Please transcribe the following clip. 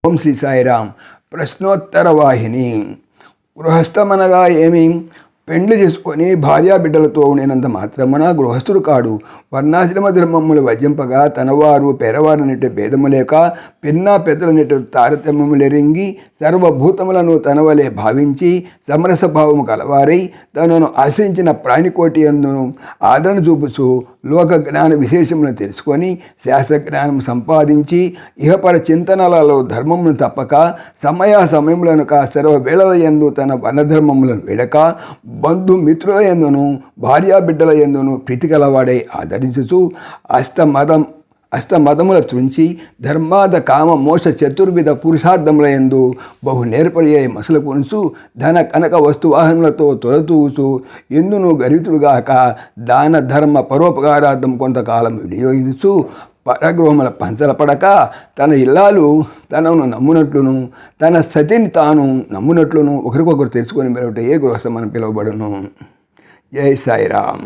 ఓం శ్రీ సాయిరామ్. ప్రశ్నోత్తర వాహిని. గృహస్థమనగా ఏమి? పెండ్లి చేసుకొని భార్యాబిడ్డలతో ఉండినంత మాత్రమున గృహస్థుడు కాడు. వర్ణాశ్రమ ధర్మములు వజ్జింపగా తనవారు పెరవారనిటి భేదము లేక పిన్నా పెద్దలనిటి తారతమ్యములెరింగి సర్వభూతములను తనవలే భావించి సమరస భావము కలవారై తనను ఆశ్రయించిన ప్రాణికోటి అందును ఆదరణ చూపుచు లోక జ్ఞాన విశేషములను తెలుసుకొని శాస్త్రజ్ఞానం సంపాదించి ఇహపర చింతనలలో ధర్మమును తప్పక సమయములనుక సర్వవేళల యందు తన వనధర్మములను విడక బంధుమిత్రుల యందును భార్యాబిడ్డల యందును ప్రీతి కలవాడై ఆదరించుచు అష్టమదముల త్రుంచి ధర్మాద కామ మోక్ష చతుర్విధ పురుషార్థముల యందు బహు నేర్పరియై మసలు కొనుచు ధన కనక వస్తువాహనలతో తొలతూచు ఎందును గర్వితుడుగాక దాన ధర్మ పరోపకారార్థం కొంతకాలం వినియోగించు పరగృహముల పంచలపడక తన ఇల్లాలు తనను నమ్మునట్లును తన సతిని తాను నమ్మునట్లును ఒకరికొకరు తెలుసుకొని మెరవట ఏ గృహస్థమని పిలువబడును. జై సాయిరామ్.